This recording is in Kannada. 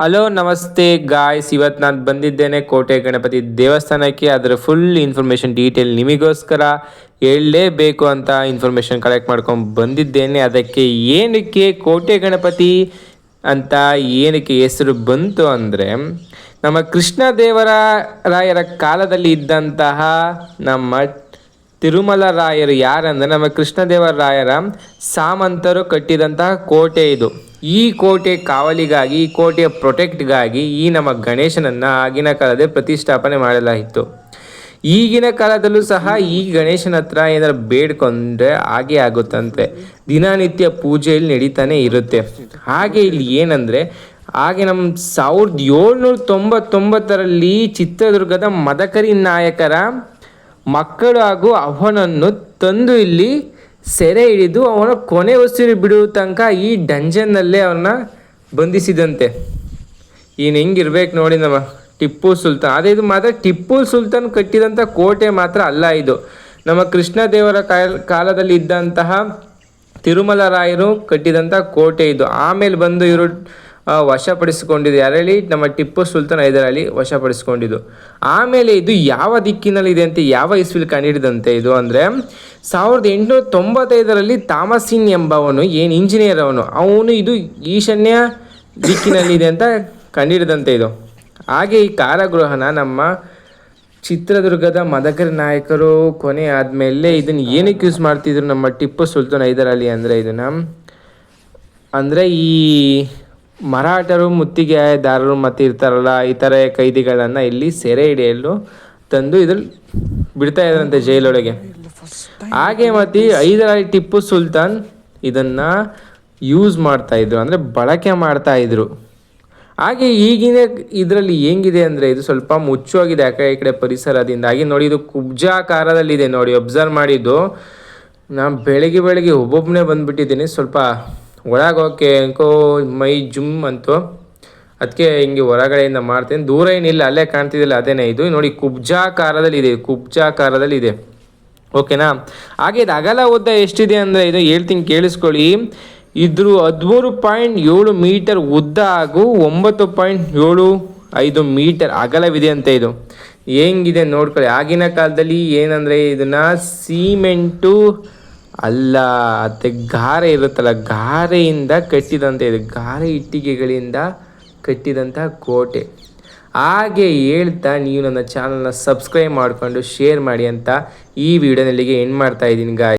ಹಲೋ ನಮಸ್ತೆ ಗಾಯ್ಸ್, ಇವತ್ತು ನಾನು ಬಂದಿದ್ದೇನೆ ಕೋಟೆ ಗಣಪತಿ ದೇವಸ್ಥಾನಕ್ಕೆ. ಅದರ ಫುಲ್ ಇನ್ಫಾರ್ಮೇಷನ್ ಡೀಟೇಲ್ ನಿಮಗೋಸ್ಕರ ಹೇಳಲೇಬೇಕು ಅಂತ ಇನ್ಫಾರ್ಮೇಷನ್ ಕಲೆಕ್ಟ್ ಮಾಡ್ಕೊಂಡು ಬಂದಿದ್ದೇನೆ. ಅದಕ್ಕೆ ಏನಕ್ಕೆ ಕೋಟೆ ಗಣಪತಿ ಅಂತ ಏನಕ್ಕೆ ಹೆಸರು ಬಂತು ಅಂದರೆ, ನಮ್ಮ ಕೃಷ್ಣದೇವರಾಯರ ಕಾಲದಲ್ಲಿ ಇದ್ದಂತಹ ನಮ್ಮ ತಿರುಮಲ ರಾಯರು ಯಾರಂದರೆ ನಮ್ಮ ಕೃಷ್ಣದೇವರಾಯರ ಸಾಮಂತರು ಕಟ್ಟಿದಂತಹ ಕೋಟೆ ಇದು. ಈ ಕೋಟೆ ಕಾವಲಿಗಾಗಿ, ಈ ಕೋಟೆಯ ಪ್ರೊಟೆಕ್ಟ್ಗಾಗಿ ಈ ನಮ್ಮ ಗಣೇಶನನ್ನು ಆಗಿನ ಕಾಲದಲ್ಲಿ ಪ್ರತಿಷ್ಠಾಪನೆ ಮಾಡಲಾಯಿತು. ಈಗಿನ ಕಾಲದಲ್ಲೂ ಸಹ ಈ ಗಣೇಶನ ಹತ್ರ ಏನಾದ್ರು ಬೇಡ್ಕೊಂಡ್ರೆ ಹಾಗೆ ಆಗುತ್ತಂತೆ. ದಿನನಿತ್ಯ ಪೂಜೆಯಲ್ಲಿ ನಡೀತಾನೆ ಇರುತ್ತೆ. ಹಾಗೆ ಇಲ್ಲಿ ಏನಂದರೆ, ಹಾಗೆ ನಮ್ಮ 1799ರಲ್ಲಿ ಚಿತ್ರದುರ್ಗದ ಮದಕರಿ ನಾಯಕರ ಮಕ್ಕಳು ಹಾಗೂ ಅವನನ್ನು ತಂದು ಇಲ್ಲಿ ಸೆರೆ ಹಿಡಿದು ಅವನ ಕೊನೆ ಉಸಿರು ಬಿಡುವ ತನಕ ಈ ಡಂಜನ್ನಲ್ಲೇ ಅವನ್ನ ಬಂಧಿಸಿದಂತೆ. ಇನ್ನು ಹೆಂಗಿರ್ಬೇಕು ನೋಡಿ ನಮ್ಮ ಟಿಪ್ಪು ಸುಲ್ತಾನ್. ಅದೇ ಇದು ಮಾತ್ರ ಟಿಪ್ಪು ಸುಲ್ತಾನ್ ಕಟ್ಟಿದಂಥ ಕೋಟೆ ಮಾತ್ರ ಅಲ್ಲ, ಇದು ನಮ್ಮ ಕೃಷ್ಣದೇವರ ಕಾಲದಲ್ಲಿ ಇದ್ದಂತಹ ತಿರುಮಲ ರಾಯರು ಕಟ್ಟಿದಂಥ ಕೋಟೆ ಇದು. ಆಮೇಲೆ ಬಂದು ಇವರು ವಶಪಡಿಸಿಕೊಂಡಿದ್ದು ಯಾರಲ್ಲಿ, ನಮ್ಮ ಟಿಪ್ಪು ಸುಲ್ತಾನ್ ಹೈದರಾಲಿ ವಶಪಡಿಸಿಕೊಂಡಿದ್ದು. ಆಮೇಲೆ ಇದು ಯಾವ ದಿಕ್ಕಿನಲ್ಲಿದೆ ಅಂತ, ಯಾವ ಇಸ್ವಿಲಿ ಕಂಡುಹಿಡಿದಂತೆ ಇದು ಅಂದರೆ 1895ರಲ್ಲಿ ಥಾಮಸಿನ್ ಎಂಬವನು ಇಂಜಿನಿಯರ್ ಅವನು ಇದು ಈಶಾನ್ಯ ದಿಕ್ಕಿನಲ್ಲಿದೆ ಅಂತ ಕಂಡುಹಿಡಿದಂತೆ ಇದು. ಹಾಗೆ ಈ ಕಾರಾಗೃಹನ ನಮ್ಮ ಚಿತ್ರದುರ್ಗದ ಮದಕರಿ ನಾಯಕರು ಕೊನೆ ಆದಮೇಲೆ ಇದನ್ನು ಏನಕ್ಕೆ ಯೂಸ್ ಮಾಡ್ತಿದ್ರು ನಮ್ಮ ಟಿಪ್ಪು ಸುಲ್ತಾನ್ ಹೈದರಾಲಿ ಅಂದರೆ, ಅಂದರೆ ಈ ಮರಾಠರು, ಮುತ್ತಿಗೆದಾರರು ಮತ್ತು ಇರ್ತಾರಲ್ಲ ಈ ಥರ ಕೈದಿಗಳನ್ನು ಇಲ್ಲಿ ಸೆರೆ ಹಿಡಿಯಲು ತಂದು ಇದ್ರಲ್ಲಿ ಬಿಡ್ತಾ ಇದ್ರಂತೆ ಜೈಲೊಳಗೆ. ಹಾಗೆ ಮತ್ತು ಹೈದರಾಲಿ ಟಿಪ್ಪು ಸುಲ್ತಾನ್ ಇದನ್ನು ಯೂಸ್ ಮಾಡ್ತಾಯಿದ್ರು, ಅಂದರೆ ಬಳಕೆ ಮಾಡ್ತಾಯಿದ್ರು. ಹಾಗೆ ಈಗಿನ ಇದರಲ್ಲಿ ಹೆಂಗಿದೆ ಅಂದರೆ, ಇದು ಸ್ವಲ್ಪ ಮುಚ್ಚೋಗಿದೆ ಆ ಕಡೆ ಈ ಕಡೆ ಪರಿಸರದಿಂದ. ಹಾಗೆ ನೋಡಿ, ಇದು ಕುಬ್ಜಾಕಾರದಲ್ಲಿದೆ ನೋಡಿ, ಅಬ್ಸರ್ವ್ ಮಾಡಿದ್ದು. ನಾನು ಬೆಳಗ್ಗೆ ಒಬ್ಬೊಬ್ಬನೇ ಬಂದುಬಿಟ್ಟಿದ್ದೀನಿ. ಸ್ವಲ್ಪ ಒಳಗೆ ಹೋಗೋಕ್ಕೆ ಯಾಕೋ ಮೈ ಜುಮ್ ಅಂತು, ಅದಕ್ಕೆ ಹಿಂಗೆ ಹೊರಗಡೆಯಿಂದ ಮಾಡ್ತೀನಿ. ದೂರ ಏನಿಲ್ಲ, ಅಲ್ಲೇ ಕಾಣ್ತಿದ್ದಿಲ್ಲ, ಅದೇನೇ ಇದು ನೋಡಿ, ಕುಬ್ಜಾಕಾರದಲ್ಲಿದೆ. ಓಕೆನಾ. ಹಾಗೆ ಇದು ಅಗಲ ಉದ್ದ ಎಷ್ಟಿದೆ ಅಂದರೆ, ಇದು ಹೇಳ್ತೀನಿ ಕೇಳಿಸ್ಕೊಳ್ಳಿ. ಇದ್ರ 13.7 ಮೀಟರ್ ಉದ್ದ ಹಾಗೂ 9.75 ಮೀಟರ್ ಅಗಲವಿದೆ ಅಂತ. ಇದು ಹೆಂಗಿದೆ ನೋಡ್ಕೊಳ್ಳಿ. ಆಗಿನ ಕಾಲದಲ್ಲಿ ಏನಂದರೆ, ಇದನ್ನು ಸಿಮೆಂಟು ಅಲ್ಲ, ಮತ್ತು ಗಾರೆ ಇರುತ್ತಲ್ಲ, ಗಾರೆಯಿಂದ ಕಟ್ಟಿದಂತೆ ಇದು, ಗಾರೆ ಇಟ್ಟಿಗೆಗಳಿಂದ ಕಟ್ಟಿದಂಥ ಕೋಟೆ. ಹಾಗೆ ಹೇಳ್ತಾ ನೀವು ನನ್ನ ಚಾನಲ್ನ ಸಬ್ಸ್ಕ್ರೈಬ್ ಮಾಡಿಕೊಂಡು ಶೇರ್ ಮಾಡಿ ಅಂತ ಈ ವಿಡಿಯೋನಲ್ಲಿಗೆ ಎಂಡ್ ಮಾಡ್ತಾ ಇದ್ದೀನಿ ಗಾಯ್.